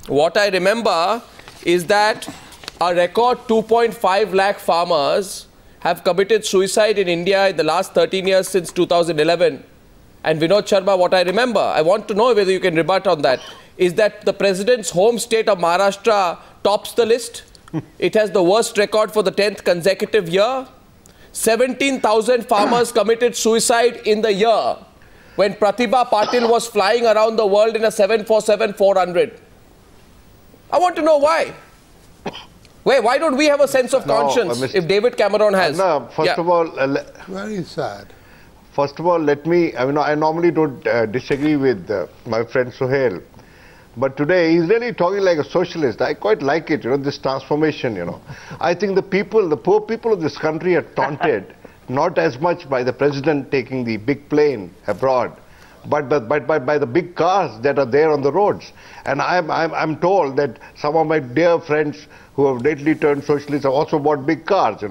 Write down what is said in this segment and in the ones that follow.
What I remember is that a record 2.5 lakh farmers have committed suicide in India in the last 13 years since 2011. And Vinod Sharma, what I remember, I want to know whether you can rebut on that, is that the president's home state of Maharashtra tops the list. It has the worst record for the 10th consecutive year. 17,000 farmers committed suicide in the year when Pratibha Patil was flying around the world in a 747-400. I want to know why. Why don't we have a sense of conscience if David Cameron has? No, first of all... very sad. First of all, let me... I normally don't disagree with my friend Sohel. But today, he's really talking like a socialist. I quite like it, this transformation, I think the poor people of this country are taunted, not as much by the president taking the big plane abroad, but by the big cars that are there on the roads. And I'm told that some of my dear friends who have lately turned socialists have also bought big cars,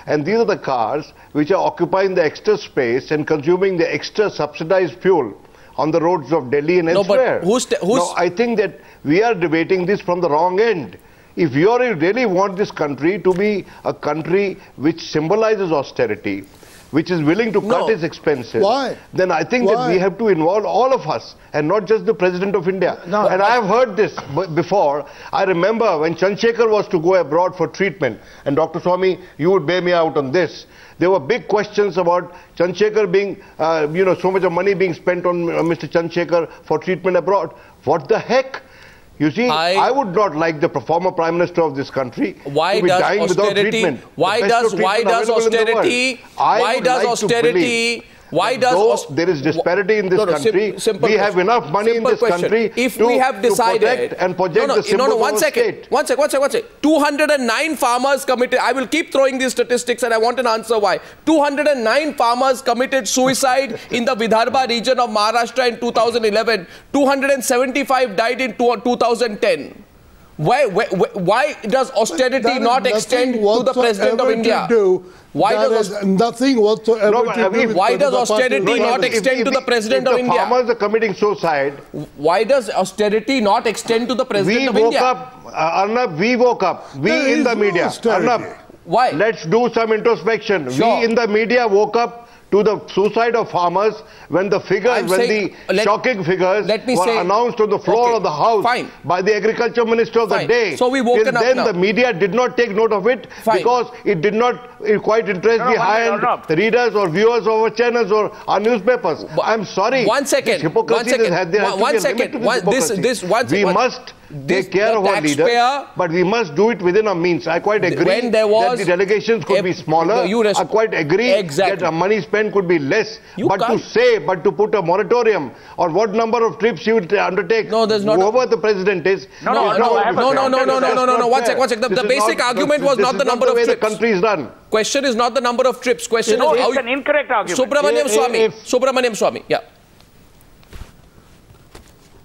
And these are the cars which are occupying the extra space and consuming the extra subsidized fuel on the roads of Delhi and elsewhere. No, I think that we are debating this from the wrong end. If you really want this country to be a country which symbolizes austerity, which is willing to cut its expenses, then I think that we have to involve all of us and not just the President of India. And I have heard this before. I remember when Chandrasekhar was to go abroad for treatment, and Dr. Swamy, you would bear me out on this. There were big questions about Chandrasekhar being, so much of money being spent on Mr. Chandrasekhar for treatment abroad. What the heck? You see, I would not like the former Prime Minister of this country to be dying without treatment. Why does austerity? There is disparity in this country. We have enough money in this country to protect and project the symbols of our state. One second. 209 farmers committed. I will keep throwing these statistics and I want an answer why. 209 farmers committed suicide in the Vidarbha region of Maharashtra in 2011. 275 died in 2010. Why does austerity not extend to the President of India? Why does nothing whatsoever why does austerity not extend to the President of India? If the farmers are committing suicide, why does austerity not extend to the President of India? Arnab, we woke up. We in the media. Arnab, why? Let's do some introspection. Sure. We in the media woke up to the suicide of farmers when the figures, shocking figures were announced on the floor of the House by the Agriculture Minister of the day. So we woken up now. The media did not take note of it because it did not quite interest the high-end readers or viewers of our channels or our newspapers. I'm sorry. One second. We must take care of our leaders, but we must do it within our means. I quite agree that the delegations could be smaller. I quite agree that the money spent could be less. But to put a moratorium on what number of trips you would undertake, whoever the president is. No. One second. The basic argument was not the number of trips. The country is run. Question is not the number of trips. Question is how it's an incorrect argument. Subramanian Swamy.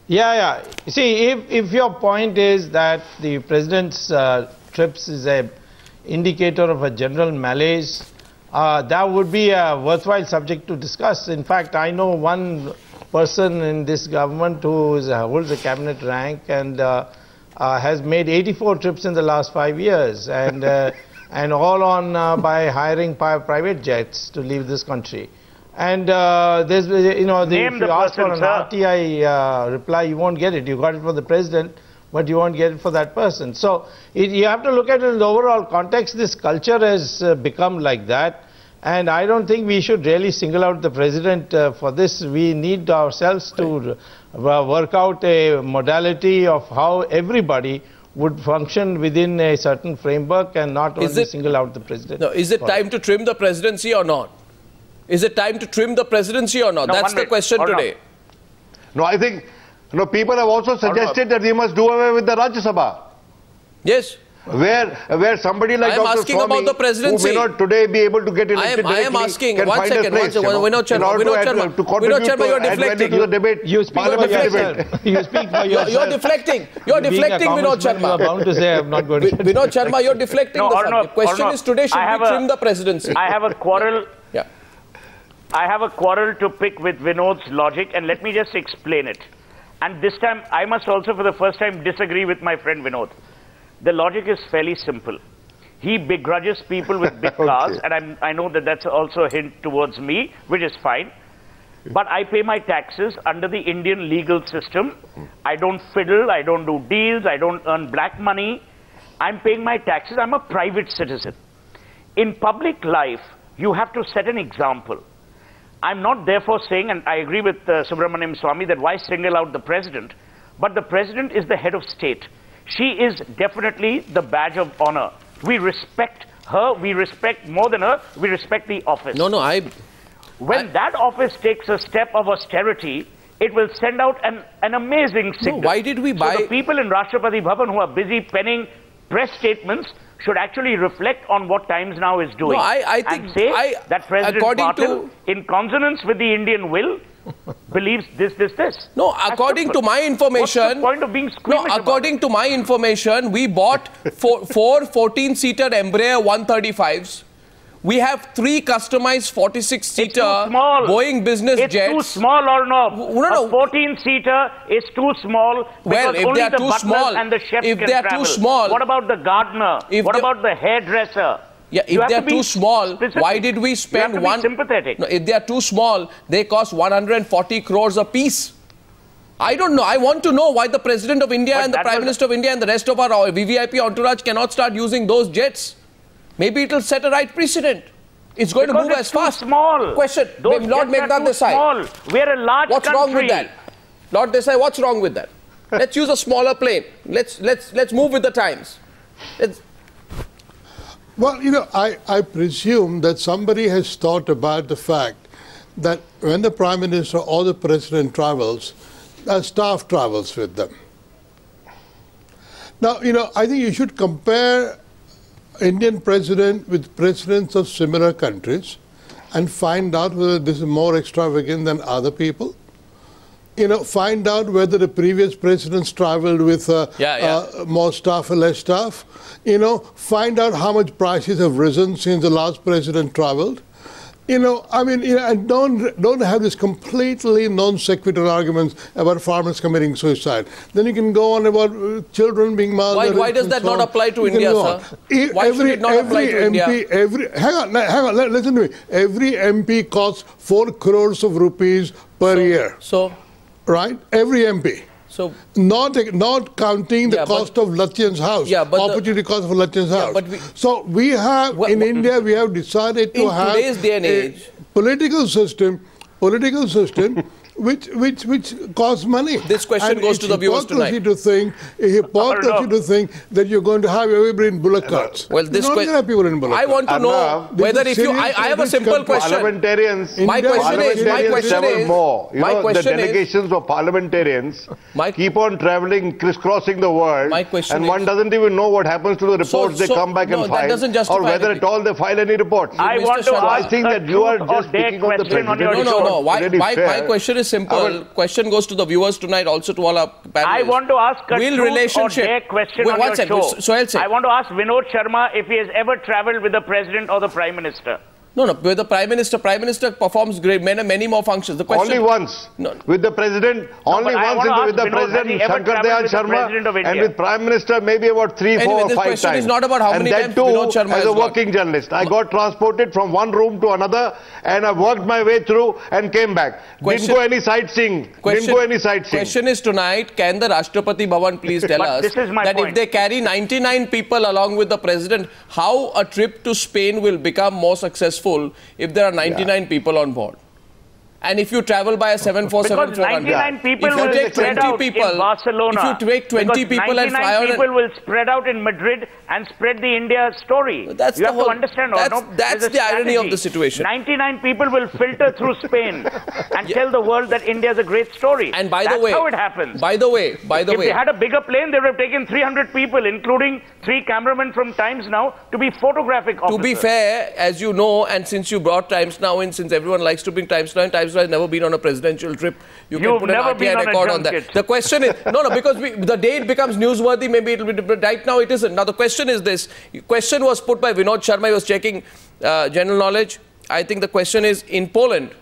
Yeah. You see, if your point is that the president's trips is a indicator of a general malaise, that would be a worthwhile subject to discuss. In fact, I know one person in this government who holds a cabinet rank and has made 84 trips in the last 5 years, and all on by hiring private jets to leave this country. And there's, if you ask for an RTI reply, you won't get it. You got it for the president, but you won't get it for that person. So you have to look at it in the overall context. This culture has become like that. And I don't think we should really single out the president for this. We need ourselves to work out a modality of how everybody would function within a certain framework and not only single out the president. No, is it time to trim the presidency or not? Is it time to trim the presidency or not? That's the question today. No, I think people have also suggested that we must do away with the Rajya Sabha. Yes. Where somebody like Dr. Swamy, about the presidency. who may not today be able to get elected I am asking, can one second, Vinod Sharma, you're deflecting. To the debate, you speak for yourself. You speak for yourself. You're deflecting. You're deflecting, Vinod Sharma. You are bound to say I'm not going to. Vinod Sharma, you're deflecting the subject. The question is today, should we trim the presidency? I have a quarrel. Yeah. I have a quarrel to pick with Vinod's logic, and let me just explain it. And this time, I must also for the first time disagree with my friend Vinod. The logic is fairly simple. He begrudges people with big cars, and I know that that's also a hint towards me, which is fine. But I pay my taxes under the Indian legal system. I don't fiddle, I don't do deals, I don't earn black money. I'm paying my taxes, I'm a private citizen. In public life, you have to set an example. I'm not therefore saying, and I agree with Subramanian Swamy, that why single out the president, but the president is the head of state. She is definitely the badge of honor. We respect her, we respect more than her, we respect the office. When that office takes a step of austerity, it will send out an amazing signal. No, why did we buy... So the people in Rashtrapati Bhavan who are busy penning press statements should actually reflect on what Times Now is doing. No, I think... And say that President Patil, in consonance with the Indian will, believes this. No, according to my information... What's the point of being squeamish about according to my information, we bought four 14-seater Embraer 135s. We have 3 customized 46-seater Boeing business jets. It's too small or no? A 14-seater is too small because only the butlers and the chefs can travel. Too small, what about the gardener? What about the hairdresser? Yeah, if they are too small, why did we spend one? Sympathetic. No, if they are too small, they cost 140 crores a piece. I don't know. I want to know why the President of India and the Prime Minister of India and the rest of our VVIP entourage cannot start using those jets. Maybe it will set a right precedent. It's going to move as fast. Small. Question. Lord Meghna Desai. We are a large country. What's wrong with that? Lord Desai, what's wrong with that? Let's use a smaller plane. Let's move with the times. Well, you know, I presume that somebody has thought about the fact that when the Prime Minister or the President travels, staff travels with them. Now, you know, I think you should compare Indian president with presidents of similar countries and find out whether this is more extravagant than other people. You know, find out whether the previous presidents traveled with more staff or less staff. You know, find out how much prices have risen since the last president traveled. You know, I mean, you know, and don't have this completely non sequitur arguments about farmers committing suicide. Then you can go on about children being malnourished. Why does that not apply to India, sir? Why should it not apply to India? Hang on, listen to me. Every MP costs 4 crores of rupees per year. So? Right? Every MP. So, not counting the cost of Latian's house, opportunity cost of Latian's house. So we have, in India, we have decided to have today's day and age, political system which costs money. This question goes to the viewers tonight. Hypocrisy to think that you're going to have everybody in bullock carts. Well, this question, have people in bullock I want to know whether if you... I have a simple question. Parliamentarians... My question is... The delegations of parliamentarians keep on travelling, crisscrossing the world, and one doesn't even know what happens to the reports they come back and file, or whether at all they file any reports. I think that you are just speaking of the president. No. My question is simple. Question goes to the viewers tonight, also to all our panelists. I want to ask a truth or dare question on your show. Sohel Singh. I want to ask Vinod Sharma if he has ever travelled with the President or the Prime Minister. No, with the Prime Minister performs many more functions. The question, only once. No. With the President, only once with the President, Shankar Dayal Sharma, and with Prime Minister, maybe about 3, 4 or 5 times. The question is not about how many times Vinod Sharma has as a working journalist. I got transported from one room to another, and I worked my way through and came back. Didn't go any sightseeing. Question is tonight, can the Rashtrapati Bhavan please tell us that if they carry 99 people along with the President, how a trip to Spain will become more successful if there are 99 people on board? And if you travel by a 747, because 99 people will spread out in Barcelona. If you take 20 people and fly on, 99 people will spread out in Madrid and spread the India story. You have to understand. That's the irony of the situation. 99 people will filter through Spain and tell the world that India is a great story. And by the way, that's how it happens. By the way, if they had a bigger plane, they would have taken 300 people, including 3 cameramen from Times Now, to be photographic officers. To be fair, as you know, and since you brought Times Now in, since everyone likes to bring Times Now in, Times Now has never been on a presidential trip. You can put an RTI record on that. The question is, because the day it becomes newsworthy, maybe it will be different. Right now it isn't. Now the question is this. Question was put by Vinod Sharma. He was checking general knowledge. I think the question is, in Poland,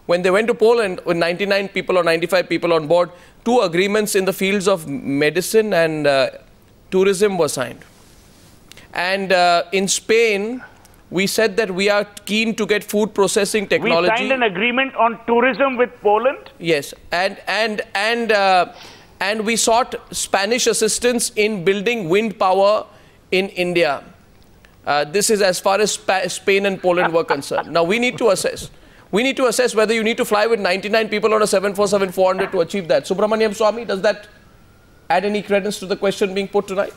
when they went to Poland with 99 people or 95 people on board, 2 agreements in the fields of medicine and tourism were signed. And in Spain, we said that we are keen to get food processing technology. We signed an agreement on tourism with Poland? Yes, and we sought Spanish assistance in building wind power in India. This is as far as Spain and Poland were concerned. Now we need to assess. We need to assess whether you need to fly with 99 people on a 747-400 to achieve that. Subramanian Swamy, does that add any credence to the question being put tonight?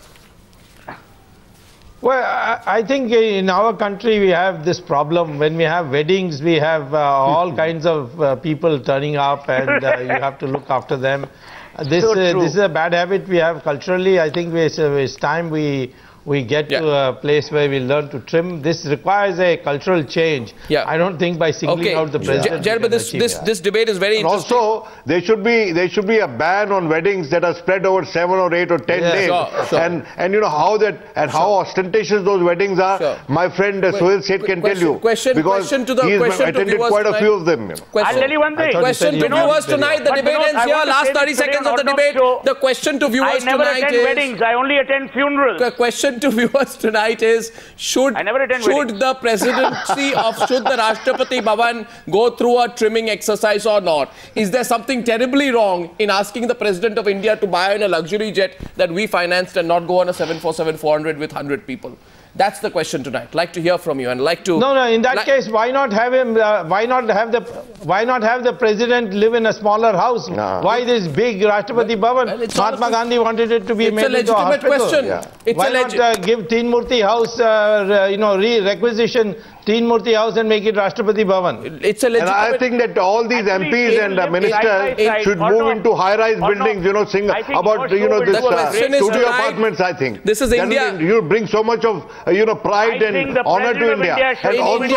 Well, I think in our country we have this problem. When we have weddings, we have all kinds of people turning up, and you have to look after them. This is a bad habit we have culturally. I think it's time we get to a place where we learn to trim. This requires a cultural change. I don't think by singling out the president. Gentlemen, this debate is very interesting. Also, there should be a ban on weddings that are spread over 7 or 8 or 10 days. Sure. And you know how how ostentatious those weddings are. Sure. My friend Sohel Singh can tell you, because he has attended quite a few of them. I'll tell you one thing. Question to viewers tonight. The debate ends here. Last 30 seconds of the debate. The question to viewers tonight is... I never attend weddings. I only attend funerals. The question to viewers tonight is, should the presidency should the Rashtrapati Bhavan go through a trimming exercise or not? Is there something terribly wrong in asking the President of India to buy in a luxury jet that we financed and not go on a 747-400 with 100 people? That's the question tonight. Like to hear from you and like to... No, in that case, why not have him, why not have the president live in a smaller house? No. Why this big Rashtrapati Bhavan? Mahatma Gandhi wanted it to be made into a hospital. Question. Why not give Teen Murti House, requisition Teen Murti House and make it Rashtrapati Bhavan? It's a legitimate... And I think that all these MPs and ministers should move into high-rise buildings, sing about, this studio apartments, I think. This is India. You bring so much of, pride and honor to India. And also,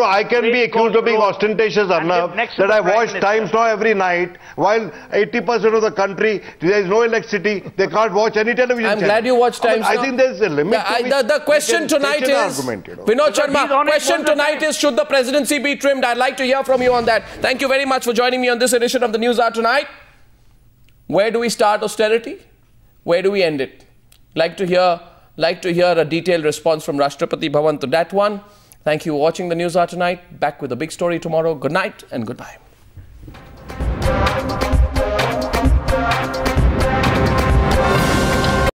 I can be accused of being ostentatious enough that I watch Times Now every night, while 80% of the country, there is no electricity, they can't watch any television I'm glad you watch Times Now. I think there is a limit. The question tonight is, Vinod Sharma, question tonight is, should the presidency be trimmed? I'd like to hear from you on that. Thank you very much for joining me on this edition of the News Hour tonight. Where do we start austerity? Where do we end it? Like to hear a detailed response from Rashtrapati Bhavan to that one. Thank you for watching the News Hour tonight. Back with a big story tomorrow. Good night and goodbye.